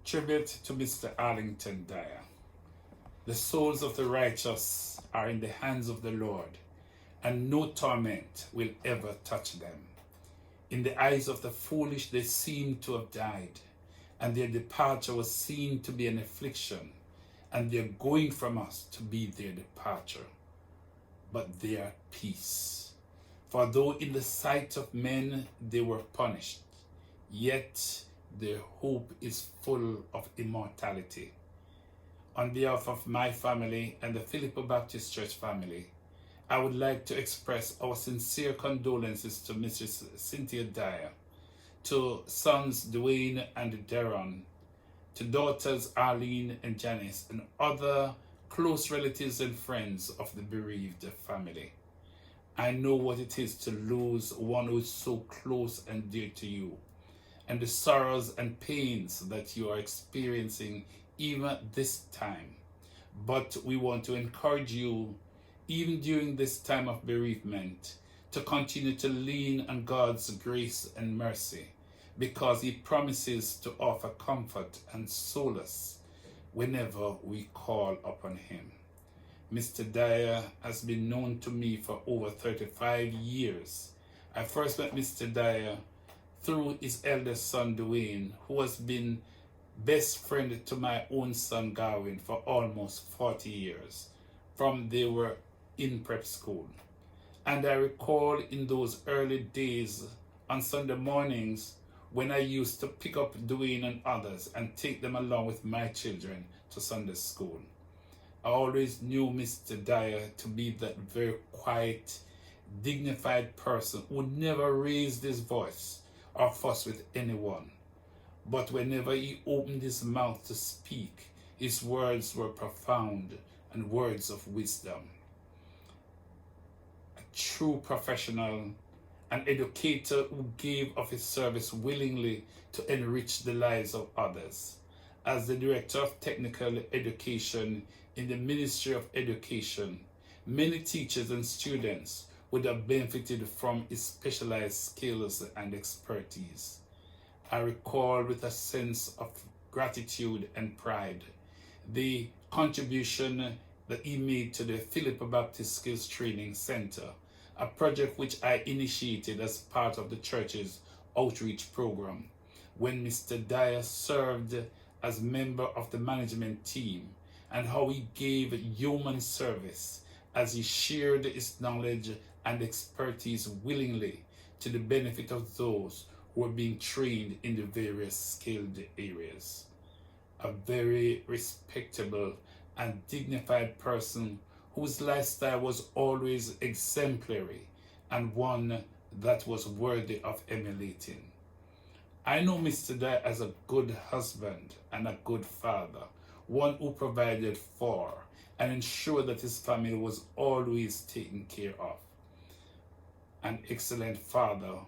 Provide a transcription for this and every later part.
Tribute to Mr. Arlington Dyer. The souls of the righteous are in the hands of the Lord, and no torment will ever touch them. In the eyes of the foolish they seem to have died, and their departure was seen to be an affliction, and their going from us to be their departure. But they are at peace. For though in the sight of men they were punished, yet their hope is full of immortality. On behalf of my family and the Philippa Baptist Church family, I would like to express our sincere condolences to Mrs. Cynthia Dyer, to sons Dwayne and Darren, to daughters Arlene and Janice, and other close relatives and friends of the bereaved family. I know what it is to lose one who is so close and dear to you, and the sorrows and pains that you are experiencing even at this time. But we want to encourage you, even during this time of bereavement, to continue to lean on God's grace and mercy, because He promises to offer comfort and solace whenever we call upon Him. Mr. Dyer has been known to me for over 35 years. I first met Mr. Dyer through his eldest son Dwayne, who has been best friend to my own son Garwin for almost 40 years, from they were in prep school. And I recall in those early days on Sunday mornings when I used to pick up Dwayne and others and take them along with my children to Sunday school. I always knew Mr. Dyer to be that very quiet, dignified person who never raised his voice or fuss with anyone. But whenever he opened his mouth to speak, his words were profound and words of wisdom. A true professional, an educator who gave of his service willingly to enrich the lives of others. As the Director of Technical Education in the Ministry of Education, many teachers and students would have benefited from his specialized skills and expertise. I recall with a sense of gratitude and pride the contribution that he made to the Philippa Baptist Skills Training Center, a project which I initiated as part of the church's outreach program, when Mr. Dyer served as member of the management team, and how he gave human service as he shared his knowledge and expertise willingly to the benefit of those who were being trained in the various skilled areas. A very respectable and dignified person whose lifestyle was always exemplary and one that was worthy of emulating. I know Mr. Dyer as a good husband and a good father, one who provided for and ensured that his family was always taken care of. An excellent father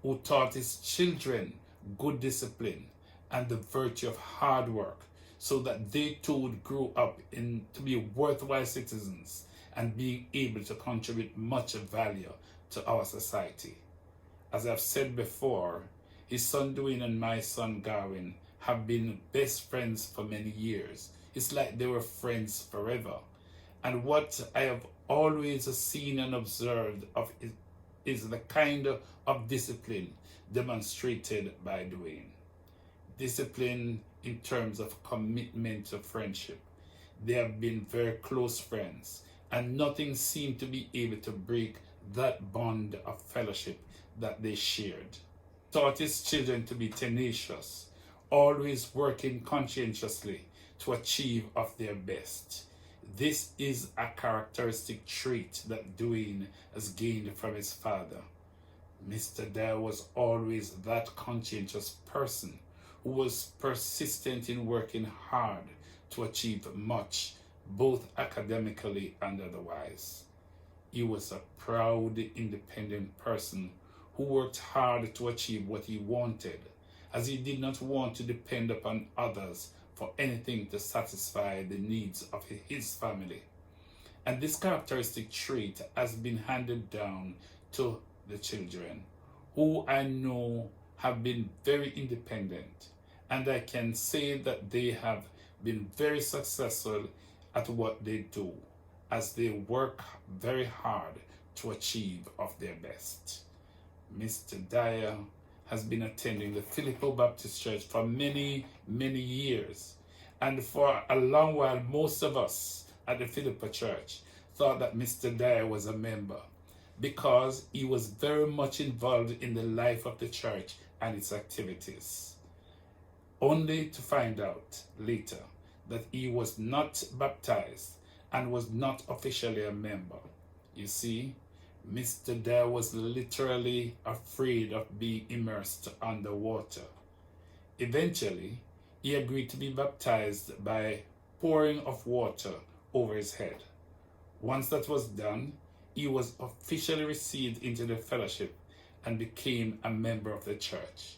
who taught his children good discipline and the virtue of hard work, so that they too would grow up to be worthwhile citizens and being able to contribute much value to our society. As I've said before, his son Dwayne and my son Garwin have been best friends for many years. It's like they were friends forever. And what I have always seen and observed of is the kind of discipline demonstrated by Dwayne. Discipline in terms of commitment to friendship. They have been very close friends, and nothing seemed to be able to break that bond of fellowship that they shared. Taught his children to be tenacious, always working conscientiously to achieve of their best. This is a characteristic trait that Dwayne has gained from his father. Mr. Dyer was always that conscientious person who was persistent in working hard to achieve much, both academically and otherwise. He was a proud, independent person who worked hard to achieve what he wanted, as he did not want to depend upon others for anything to satisfy the needs of his family. And this characteristic trait has been handed down to the children, who I know have been very independent and I can say that they have been very successful at what they do, as they work very hard to achieve of their best. Mr. Dyer has been attending the Filippo Baptist Church for many, many years. And for a long while, most of us at the Filippo Church thought that Mr. Dyer was a member, because he was very much involved in the life of the church and its activities. Only to find out later that he was not baptized and was not officially a member. You see, Mr. Dyer was literally afraid of being immersed underwater. Eventually, he agreed to be baptized by pouring of water over his head. Once that was done, he was officially received into the fellowship and became a member of the church.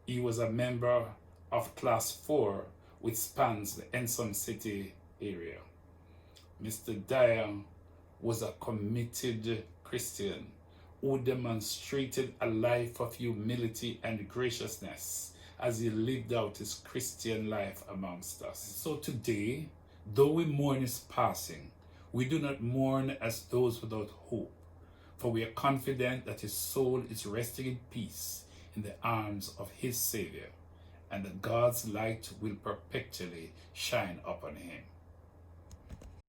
He was a member of Class 4, which spans the Ensom City area. Mr. Dyer was a committed Christian who demonstrated a life of humility and graciousness as he lived out his Christian life amongst us. So today, though we mourn his passing, we do not mourn as those without hope, for we are confident that his soul is resting in peace in the arms of his Savior, and that God's light will perpetually shine upon him.